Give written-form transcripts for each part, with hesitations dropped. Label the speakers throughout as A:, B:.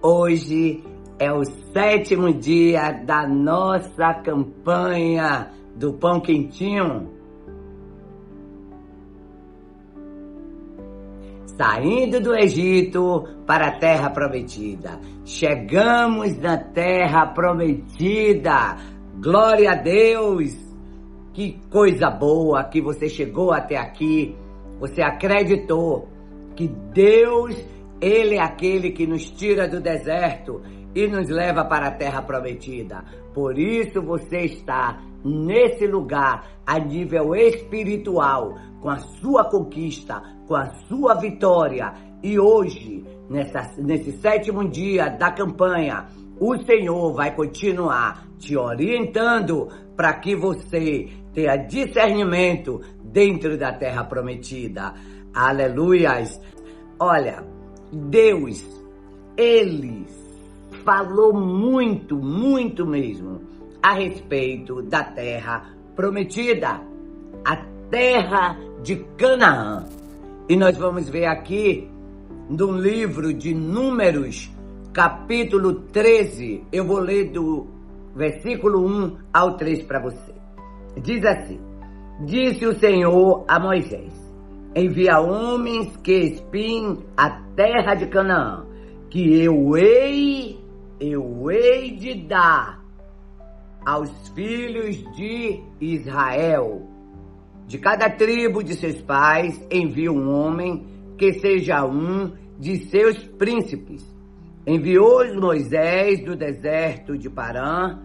A: Hoje é o 7º dia da nossa campanha do Pão Quentinho. Saindo do Egito para a Terra Prometida. Chegamos na Terra Prometida. Glória a Deus! Que coisa boa que você chegou até aqui. Você acreditou que Deus, Ele é aquele que nos tira do deserto e nos leva para a Terra Prometida. Por isso você está nesse lugar, a nível espiritual, com a sua conquista, com a sua vitória. E hoje, nesse 7º dia da campanha, o Senhor vai continuar te orientando para que você tenha discernimento dentro da Terra Prometida. Aleluias! Olha, Deus, Ele falou muito mesmo a respeito da Terra Prometida, a Terra de Canaã. E nós vamos ver aqui no livro de Números, capítulo 13, eu vou ler do versículo 1 ao 3 para você. Diz assim: Disse o Senhor a Moisés: Envia homens que espiem a terra de Canaã, que eu hei de dar aos filhos de Israel. De cada tribo de seus pais envia um homem que seja um de seus príncipes. Enviou Moisés do deserto de Parã,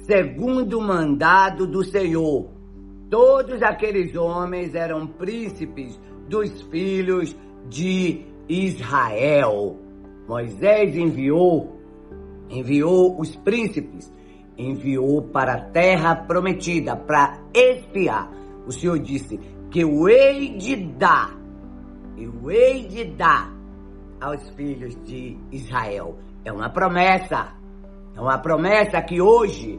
A: segundo o mandado do Senhor. Todos aqueles homens eram príncipes dos filhos de Israel. Moisés enviou os príncipes, enviou para a terra prometida, para espiar. O Senhor disse que eu hei de dar aos filhos de Israel. É uma promessa que hoje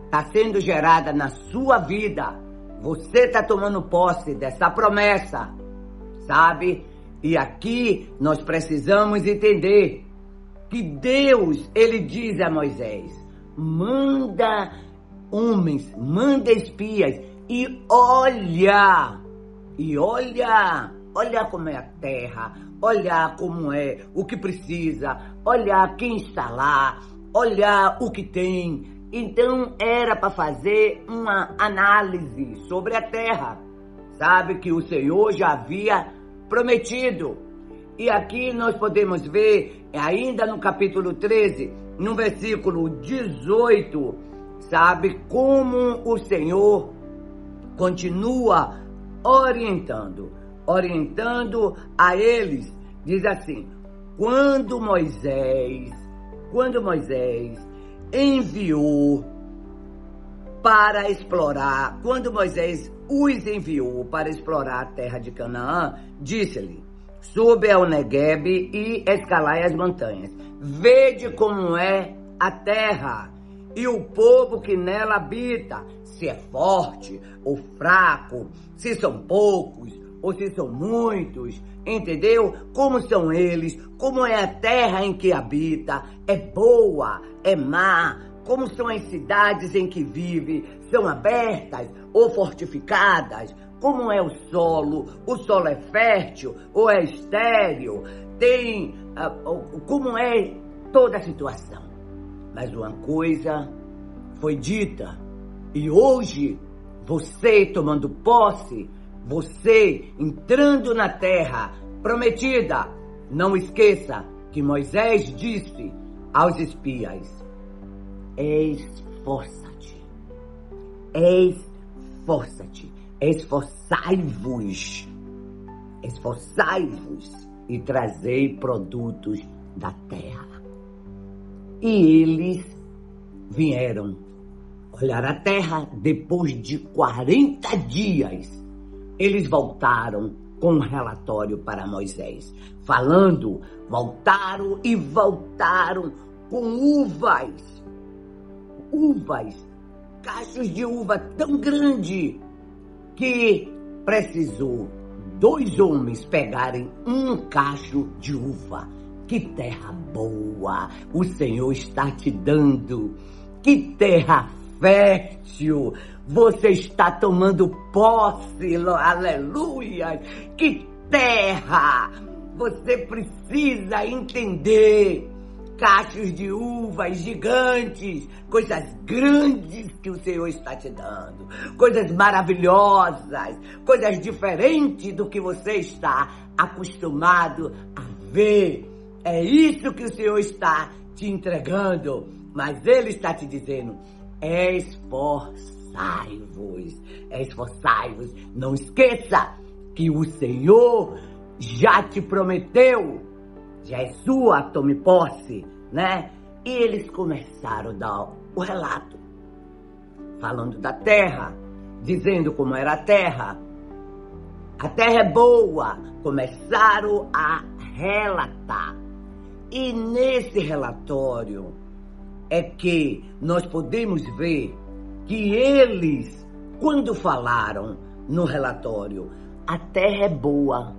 A: está sendo gerada na sua vida. Você está tomando posse dessa promessa, sabe? E aqui nós precisamos entender que Deus, Ele diz a Moisés: manda homens, manda espias e olha como é a terra, olha como é, o que precisa, olha quem está lá, olha o que tem. Então era para fazer uma análise sobre a terra, sabe, que o Senhor já havia prometido. E aqui nós podemos ver, ainda no capítulo 13, no versículo 18, sabe, como o Senhor continua orientando a eles. Diz assim: quando Moisés enviou para explorar, quando Moisés os enviou para explorar a terra de Canaã, disse-lhe: sube ao Neguebe e escalai as montanhas. Vede como é a terra e o povo que nela habita, se é forte ou fraco, se são poucos ou se são muitos, entendeu? Como são eles, como é a terra em que habita, é boa, é má, como são as cidades em que vive, são abertas ou fortificadas, como é o solo é fértil ou é estéril, como é toda a situação. Mas uma coisa foi dita, e hoje você tomando posse, você entrando na terra prometida, não esqueça que Moisés disse aos espias: esforça-te, esforçai-vos e trazei produtos da terra. E eles vieram olhar a terra. Depois de 40 dias, eles voltaram com um relatório para Moisés, voltaram com uvas, cachos de uva tão grande que precisou 2 homens pegarem um cacho de uva Que terra boa o Senhor está te dando. Que terra fértil você está tomando posse. Aleluia. Que terra. Você precisa entender. Cachos de uvas gigantes, coisas grandes que o Senhor está te dando, coisas maravilhosas, coisas diferentes do que você está acostumado a ver. É isso que o Senhor está te entregando, mas Ele está te dizendo: esforçai-vos, esforçai-vos. Não esqueça que o Senhor já te prometeu. Já é sua, tome posse, né? E eles começaram a dar o relato, falando da terra, dizendo como era a terra. A terra é boa. Começaram a relatar. E nesse relatório é que nós podemos ver que eles, quando falaram no relatório, a terra é boa,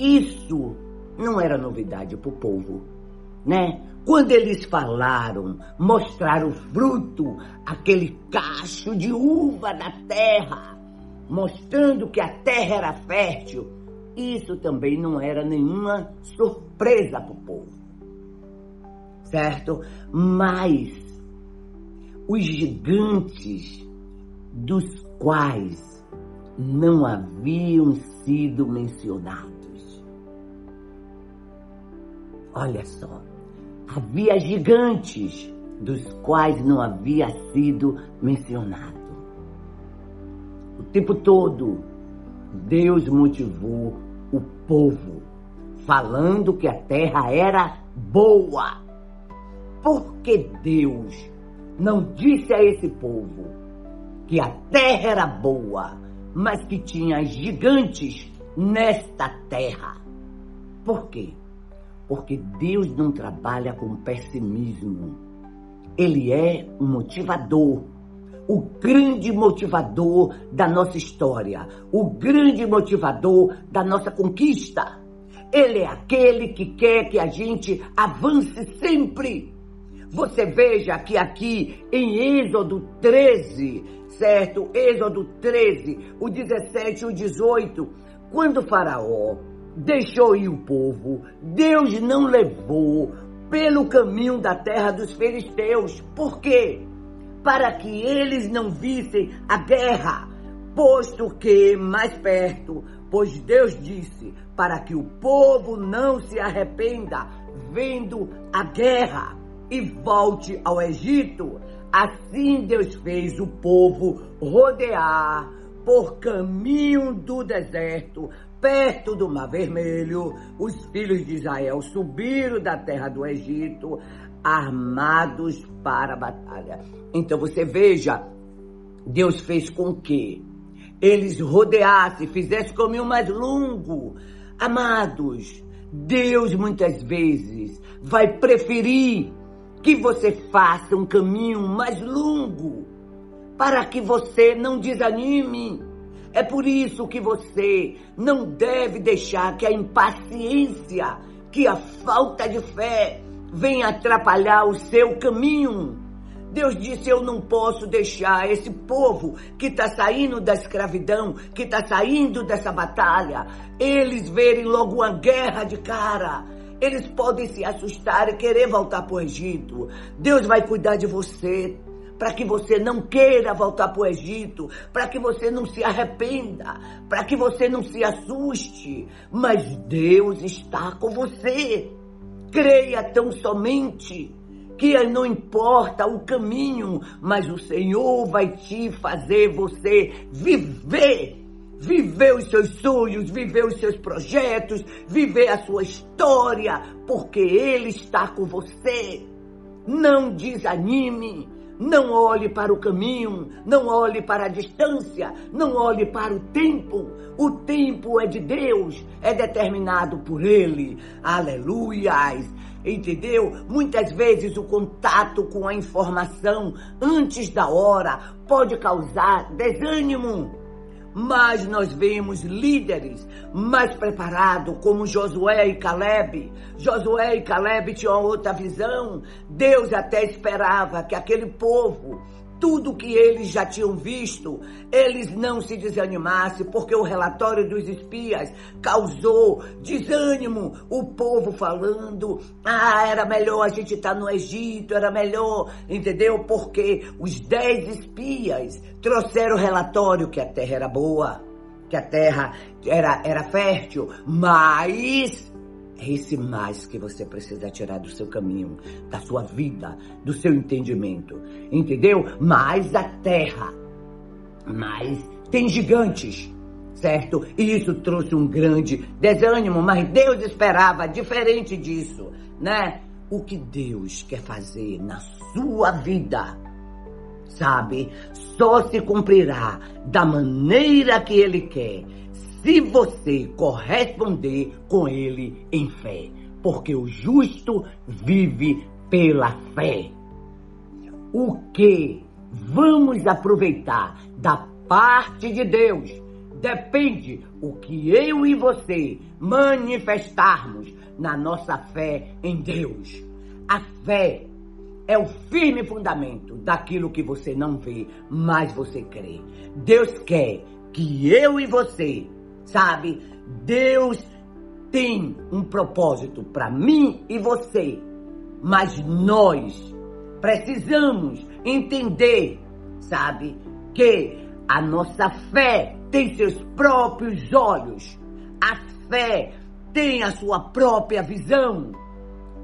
A: isso não era novidade para o povo, né? Quando eles falaram, mostraram o fruto, aquele cacho de uva da terra, mostrando que a terra era fértil, isso também não era nenhuma surpresa para o povo, certo? Mas os gigantes dos quais não haviam sido mencionados. Olha só, havia gigantes dos quais não havia sido mencionado. O tempo todo, Deus motivou o povo, falando que a terra era boa. Porque Deus não disse a esse povo que a terra era boa, mas que tinha gigantes nesta terra? Por quê? Porque Deus não trabalha com pessimismo. Ele é um motivador, o grande motivador da nossa história, o grande motivador da nossa conquista. Ele é aquele que quer que a gente avance sempre. Você veja que aqui em Êxodo 13, certo? Êxodo 13, o 17 e o 18, quando Faraó deixou ir o povo, Deus não levou pelo caminho da terra dos filisteus. Por quê? Para que eles não vissem a guerra, posto que mais perto, pois Deus disse, para que o povo não se arrependa vendo a guerra e volte ao Egito. Assim Deus fez o povo rodear por caminho do deserto, perto do Mar Vermelho. Os filhos de Israel subiram da terra do Egito, armados para a batalha. Então você veja, Deus fez com que eles rodeassem, fizessem o caminho mais longo. Amados, Deus muitas vezes vai preferir que você faça um caminho mais longo, para que você não desanime. É por isso que você não deve deixar que a impaciência, que a falta de fé venha atrapalhar o seu caminho. Deus disse, eu não posso deixar esse povo que está saindo da escravidão, que está saindo dessa batalha, eles verem logo uma guerra de cara. Eles podem se assustar e querer voltar para o Egito. Deus vai cuidar de você, para que você não queira voltar para o Egito, para que você não se arrependa, para que você não se assuste. Mas Deus está com você. Creia tão somente que não importa o caminho, mas o Senhor vai te fazer você viver os seus sonhos, viver os seus projetos, viver a sua história, porque Ele está com você. Não desanime, não olhe para o caminho, não olhe para a distância, não olhe para o tempo. O tempo é de Deus, é determinado por Ele. Aleluias! Entendeu? Muitas vezes o contato com a informação antes da hora pode causar desânimo. mas nós vemos líderes mais preparados, como Josué e Caleb. Josué e Caleb tinham outra visão. Deus até esperava que aquele povo, tudo que eles já tinham visto, eles não se desanimassem, porque o relatório dos espias causou desânimo. O povo falando, era melhor a gente estar no Egito, era melhor, entendeu? Porque os 10 espias trouxeram o relatório que a terra era boa, que a terra era fértil, mas é esse mais que você precisa tirar do seu caminho, da sua vida, do seu entendimento, entendeu? Mas a terra, mas tem gigantes, certo? E isso trouxe um grande desânimo, mas Deus esperava diferente disso, né? O que Deus quer fazer na sua vida, sabe? Só se cumprirá da maneira que Ele quer, se você corresponder com Ele em fé, porque o justo vive pela fé. O que vamos aproveitar da parte de Deus depende o que eu e você manifestarmos na nossa fé em Deus. A fé é o firme fundamento daquilo que você não vê, mas você crê. Deus quer que eu e você, sabe, Deus tem um propósito para mim e você, mas nós precisamos entender, sabe, que a nossa fé tem seus próprios olhos, a fé tem a sua própria visão,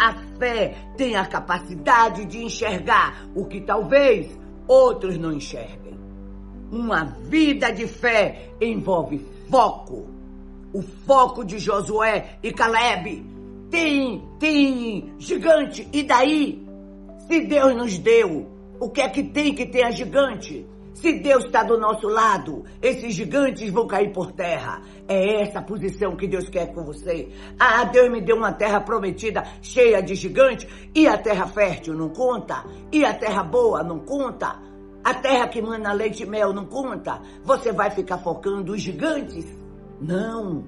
A: a fé tem a capacidade de enxergar o que talvez outros não enxerguem. Uma vida de fé envolve foco. O foco de Josué e Caleb tem gigante. E daí? Se Deus nos deu, o que é que tem que ter a gigante? Se Deus está do nosso lado, esses gigantes vão cair por terra. É essa a posição que Deus quer com você. Deus me deu uma terra prometida cheia de gigantes. E a terra fértil não conta? E a terra boa não conta? A terra que mana leite e mel não conta? Você vai ficar focando os gigantes? Não,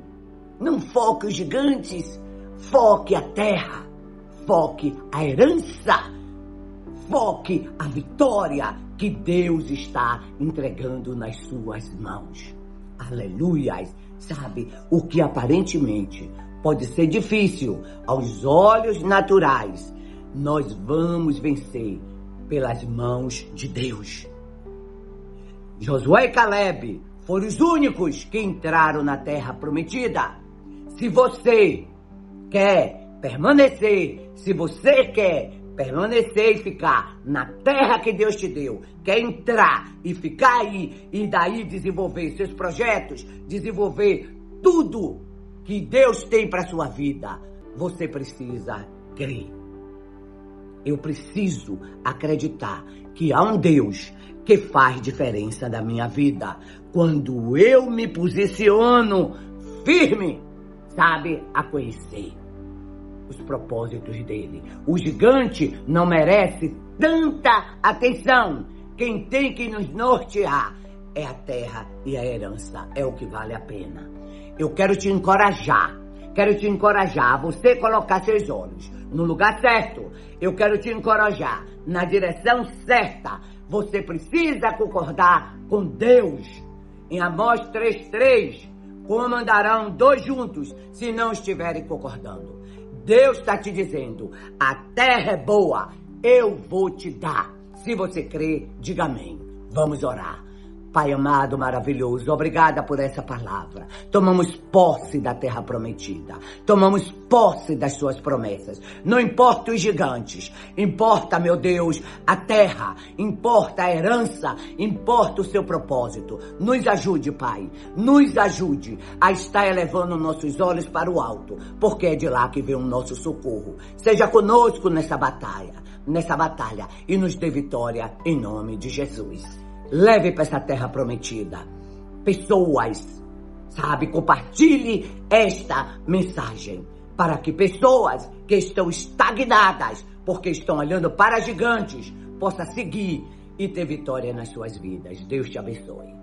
A: não foque os gigantes. Foque a terra. Foque a herança. Foque a vitória que Deus está entregando nas suas mãos. Aleluias. Sabe, o que aparentemente pode ser difícil aos olhos naturais, nós vamos vencer pelas mãos de Deus. Josué e Caleb foram os únicos que entraram na terra prometida. Se você quer permanecer, se você quer permanecer e ficar na terra que Deus te deu, quer entrar e ficar aí e daí desenvolver seus projetos, desenvolver tudo que Deus tem para sua vida, você precisa crer. Eu preciso acreditar que há um Deus que faz diferença na minha vida. Quando eu me posiciono firme, sabe, a conhecer os propósitos dele. O gigante não merece tanta atenção. Quem tem que nos nortear é a terra e a herança. É o que vale a pena. Eu quero te encorajar. Quero te encorajar a você colocar seus olhos no lugar certo. Eu quero te encorajar na direção certa. Você precisa concordar com Deus. Em Amós 3:3, como andarão 2 juntos se não estiverem concordando? Deus está te dizendo, a terra é boa, eu vou te dar. Se você crer, diga amém. Vamos orar. Pai amado, maravilhoso, obrigada por essa palavra. Tomamos posse da terra prometida. Tomamos posse das suas promessas. Não importa os gigantes. Importa, meu Deus, a terra. Importa a herança. Importa o seu propósito. Nos ajude, Pai. Nos ajude a estar elevando nossos olhos para o alto. Porque é de lá que vem o nosso socorro. Seja conosco nessa batalha. E nos dê vitória em nome de Jesus. Leve para essa terra prometida pessoas, sabe? Compartilhe esta mensagem para que pessoas que estão estagnadas, porque estão olhando para gigantes, possam seguir e ter vitória nas suas vidas. Deus te abençoe.